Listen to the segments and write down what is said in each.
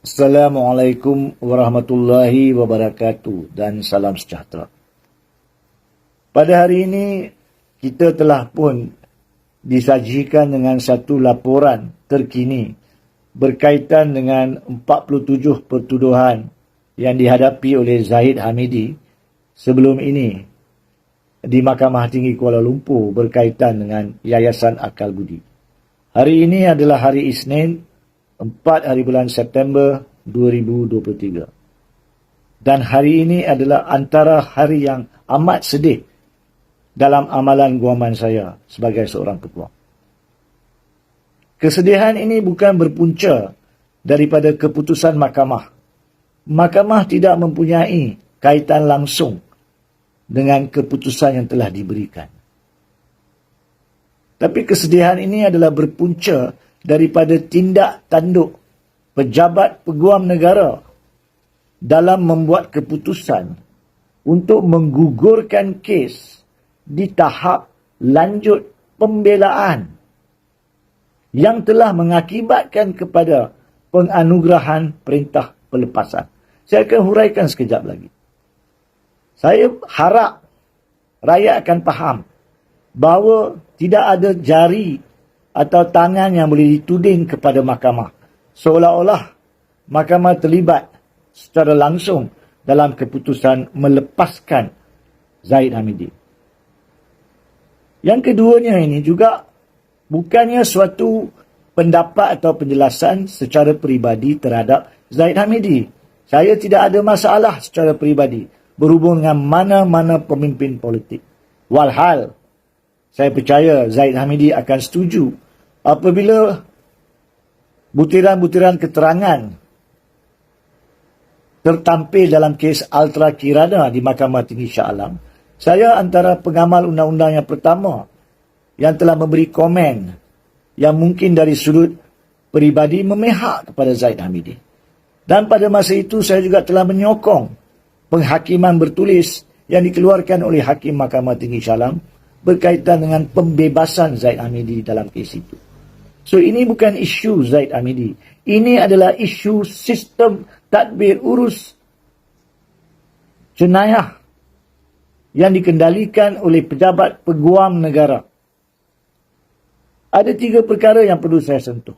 Assalamualaikum warahmatullahi wabarakatuh dan salam sejahtera. Pada hari ini kita telah pun disajikan dengan satu laporan terkini berkaitan dengan 47 pertuduhan yang dihadapi oleh Zahid Hamidi sebelum ini di Mahkamah Tinggi Kuala Lumpur berkaitan dengan Yayasan Akal Budi. Hari ini adalah hari Isnin, 4 hari bulan September 2023. Dan hari ini adalah antara hari yang amat sedih dalam amalan guaman saya sebagai seorang peguam. Kesedihan ini bukan berpunca daripada keputusan mahkamah. Mahkamah tidak mempunyai kaitan langsung dengan keputusan yang telah diberikan. Tapi kesedihan ini adalah berpunca daripada tindak tanduk pejabat peguam negara dalam membuat keputusan untuk menggugurkan kes di tahap lanjut pembelaan yang telah mengakibatkan kepada penganugerahan perintah pelepasan. Saya akan huraikan sekejap lagi. Saya harap rakyat akan faham bahawa tidak ada jari atau tangan yang boleh dituding kepada mahkamah, seolah-olah mahkamah terlibat secara langsung dalam keputusan melepaskan Zahid Hamidi. Yang keduanya ini juga bukannya suatu pendapat atau penjelasan secara peribadi terhadap Zahid Hamidi. Saya tidak ada masalah secara peribadi berhubung dengan mana-mana pemimpin politik. Walhal, saya percaya Zahid Hamidi akan setuju apabila butiran-butiran keterangan tertampil dalam kes Ultra Kirana di Mahkamah Tinggi Shah Alam. Saya antara pengamal undang-undang yang pertama yang telah memberi komen yang mungkin dari sudut peribadi memihak kepada Zahid Hamidi. Dan pada masa itu saya juga telah menyokong penghakiman bertulis yang dikeluarkan oleh Hakim Mahkamah Tinggi Shah Alam berkaitan dengan pembebasan Zahid Hamidi dalam kes itu. So, ini bukan isu Zahid Hamidi. Ini adalah isu sistem tadbir urus jenayah yang dikendalikan oleh pejabat peguam negara. Ada 3 perkara yang perlu saya sentuh.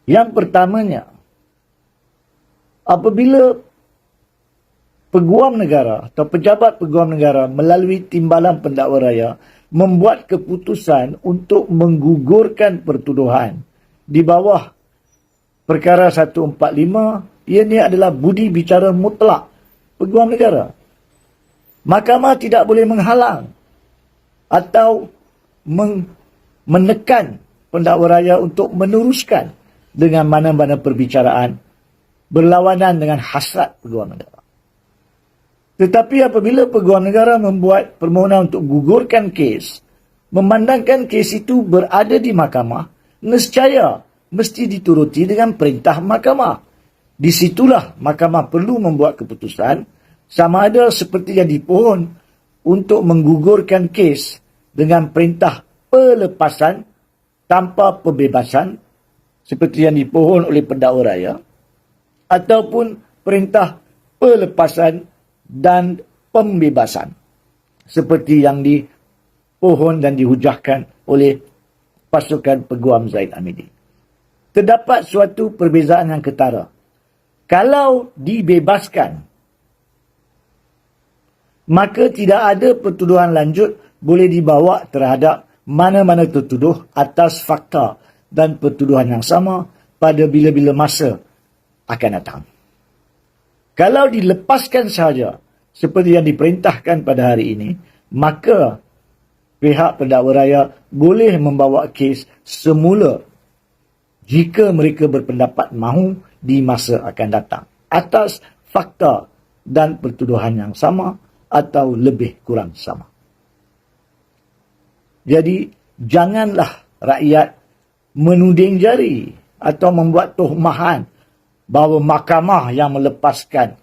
Yang pertamanya, apabila peguam negara atau pejabat peguam negara melalui timbalan pendakwa raya membuat keputusan untuk menggugurkan pertuduhan di bawah perkara 145, ianya adalah budi bicara mutlak peguam negara. Mahkamah tidak boleh menghalang atau menekan pendakwa raya untuk meneruskan dengan mana-mana perbicaraan berlawanan dengan hasrat peguam negara. Tetapi apabila peguam negara membuat permohonan untuk gugurkan kes, memandangkan kes itu berada di mahkamah, nescaya mesti dituruti dengan perintah mahkamah. Di situlah mahkamah perlu membuat keputusan sama ada seperti yang dipohon untuk menggugurkan kes dengan perintah pelepasan tanpa pembebasan seperti yang dipohon oleh pendakwa raya, ataupun perintah pelepasan dan pembebasan seperti yang dipohon dan dihujahkan oleh pasukan peguam Zahid Hamidi. Terdapat suatu perbezaan yang ketara. Kalau dibebaskan, maka tidak ada pertuduhan lanjut boleh dibawa terhadap mana-mana tertuduh atas fakta dan pertuduhan yang sama pada bila-bila masa akan datang. Kalau dilepaskan sahaja seperti yang diperintahkan pada hari ini, maka pihak pendakwa raya boleh membawa kes semula jika mereka berpendapat mahu di masa akan datang atas fakta dan pertuduhan yang sama atau lebih kurang sama. Jadi, janganlah rakyat menuding jari atau membuat tuhmahan bahawa mahkamah yang melepaskan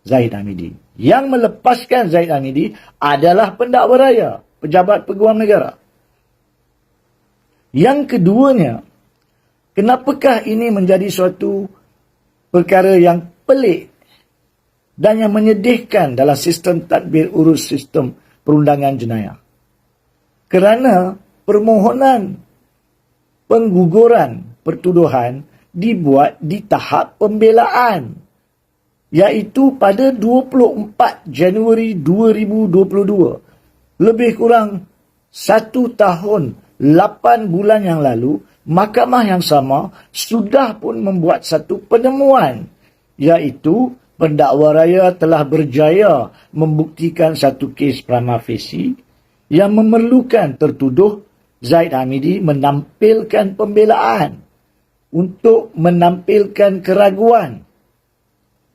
Zahid Hamidi. Yang melepaskan Zahid Hamidi adalah pendakwa raya, pejabat peguam negara. Yang keduanya, kenapakah ini menjadi suatu perkara yang pelik dan yang menyedihkan dalam sistem tadbir urus sistem perundangan jenayah. Kerana permohonan pengguguran pertuduhan dibuat di tahap pembelaan, iaitu pada 24 Januari 2022. Lebih kurang 1 tahun 8 bulan yang lalu, mahkamah yang sama sudah pun membuat satu penemuan, iaitu pendakwa raya telah berjaya membuktikan satu kes prima facie yang memerlukan tertuduh Zaid Hamidi menampilkan pembelaan untuk menampilkan keraguan.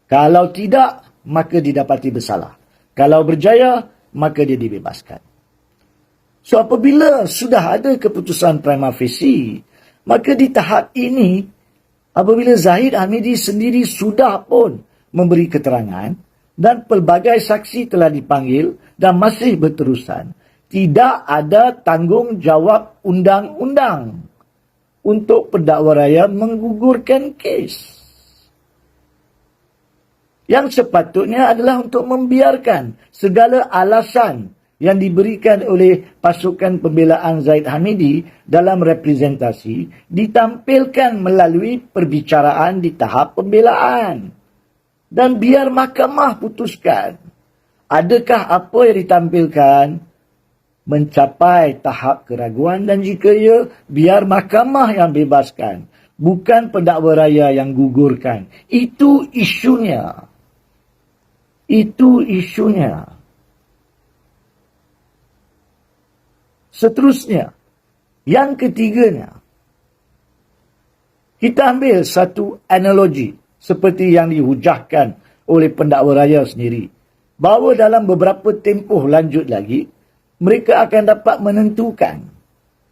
Kalau tidak, maka didapati bersalah. Kalau berjaya, maka dia dibebaskan. So, apabila sudah ada keputusan prima facie, maka di tahap ini, apabila Zahid Hamidi sendiri sudah pun memberi keterangan dan pelbagai saksi telah dipanggil dan masih berterusan, tidak ada tanggungjawab undang-undang untuk pendakwa raya menggugurkan kes. Yang sepatutnya adalah untuk membiarkan segala alasan yang diberikan oleh pasukan pembelaan Zaid Hamidi dalam representasi ditampilkan melalui perbicaraan di tahap pembelaan. Dan biar mahkamah putuskan adakah apa yang ditampilkan mencapai tahap keraguan, dan jika ya, biar mahkamah yang bebaskan, bukan pendakwa raya yang gugurkan. Itu isunya. Itu isunya. Seterusnya, yang ketiganya, kita ambil satu analogi seperti yang dihujahkan oleh pendakwa raya sendiri, bahawa dalam beberapa tempoh lanjut lagi, mereka akan dapat menentukan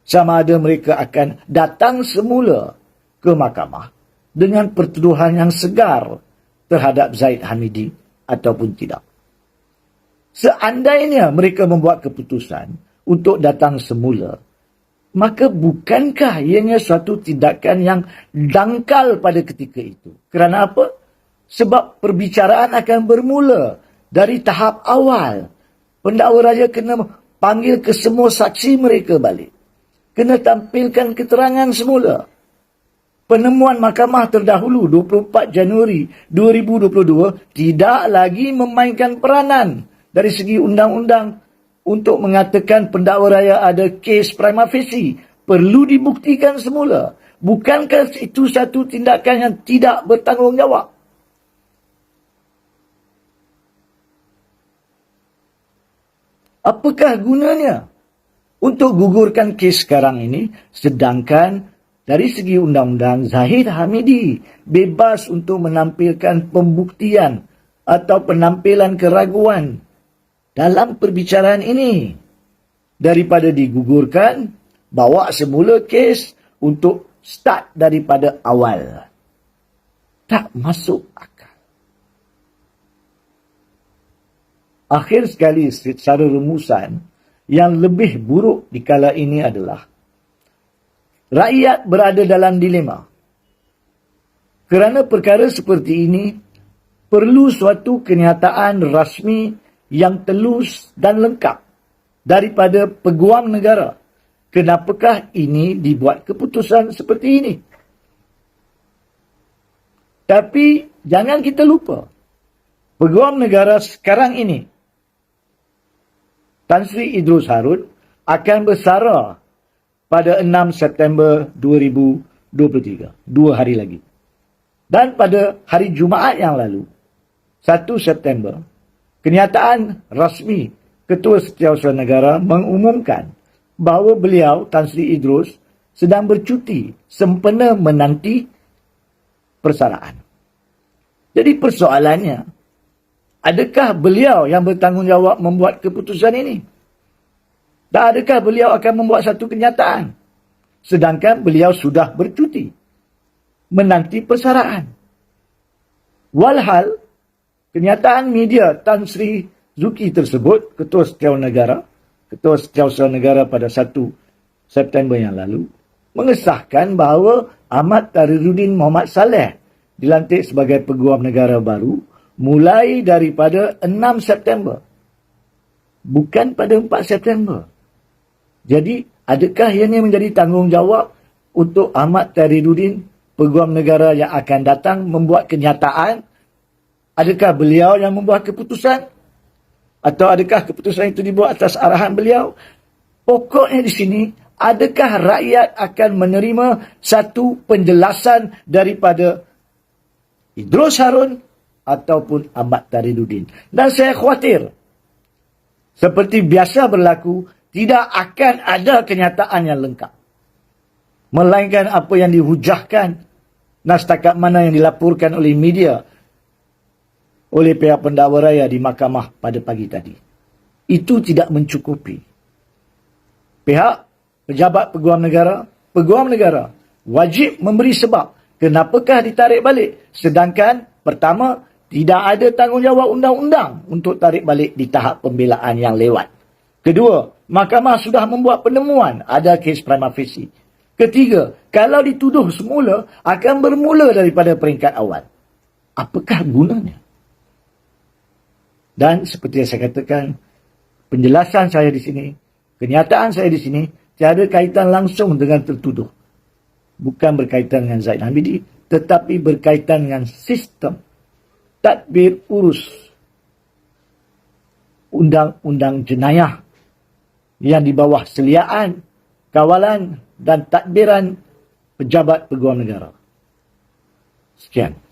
sama ada mereka akan datang semula ke mahkamah dengan pertuduhan yang segar terhadap Zaid Hamidi ataupun tidak. Seandainya mereka membuat keputusan untuk datang semula, maka bukankah ianya suatu tindakan yang dangkal pada ketika itu? Kerana apa? Sebab perbicaraan akan bermula dari tahap awal. Pendakwa raya kena panggil ke semua saksi mereka balik. Kena tampilkan keterangan semula. Penemuan mahkamah terdahulu 24 Januari 2022 tidak lagi memainkan peranan dari segi undang-undang untuk mengatakan pendakwa raya ada kes prima facie. Perlu dibuktikan semula. Bukankah itu satu tindakan yang tidak bertanggungjawab? Apakah gunanya untuk gugurkan kes sekarang ini, sedangkan dari segi undang-undang Zahid Hamidi bebas untuk menampilkan pembuktian atau penampilan keraguan dalam perbicaraan ini, daripada digugurkan, bawa semula kes untuk start daripada awal? Tak masuk akal. Akhir sekali, secara rumusan, yang lebih buruk di kala ini adalah rakyat berada dalam dilema. Kerana perkara seperti ini perlu suatu kenyataan rasmi yang telus dan lengkap daripada peguam negara. Kenapakah ini dibuat keputusan seperti ini? Tapi jangan kita lupa, peguam negara sekarang ini, Tan Sri Idrus Harun, akan bersara pada 6 September 2023. 2 hari lagi. Dan pada hari Jumaat yang lalu, 1 September, kenyataan rasmi Ketua Setiausaha Negara mengumumkan bahawa beliau, Tan Sri Idrus, sedang bercuti sempena menanti persaraan. Jadi persoalannya, adakah beliau yang bertanggungjawab membuat keputusan ini? Dan adakah beliau akan membuat satu kenyataan, sedangkan beliau sudah bercuti menanti persaraan? Walhal, kenyataan media Tan Sri Zuki tersebut, Ketua Setiausaha Negara pada 1 September yang lalu, mengesahkan bahawa Ahmad Tahriruddin Mohamad Saleh dilantik sebagai Peguam Negara baru mulai daripada 6 September. Bukan pada 4 September. Jadi, adakah ianya menjadi tanggungjawab untuk Ahmad Tahriruddin, Peguam Negara yang akan datang, membuat kenyataan? Adakah beliau yang membuat keputusan? Atau adakah keputusan itu dibuat atas arahan beliau? Pokoknya di sini, adakah rakyat akan menerima satu penjelasan daripada Idrus Harun ataupun Ahmad Tahriruddin? Dan saya khawatir, seperti biasa berlaku, tidak akan ada kenyataan yang lengkap. Melainkan apa yang dihujahkan dan setakat mana yang dilaporkan oleh media, oleh pihak pendakwa raya di mahkamah pada pagi tadi. Itu tidak mencukupi. Pihak pejabat Peguam Negara wajib memberi sebab kenapakah ditarik balik. Sedangkan pertama, tidak ada tanggungjawab undang-undang untuk tarik balik di tahap pembelaan yang lewat. Kedua, mahkamah sudah membuat penemuan ada kes prima facie. Ketiga, kalau dituduh semula akan bermula daripada peringkat awal. Apakah gunanya? Dan seperti yang saya katakan, penjelasan saya di sini, kenyataan saya di sini, tiada kaitan langsung dengan tertuduh. Bukan berkaitan dengan Zaid Hamidi, tetapi berkaitan dengan sistem tadbir urus undang-undang jenayah yang di bawah seliaan, kawalan dan tadbiran pejabat Peguam Negara. Sekian.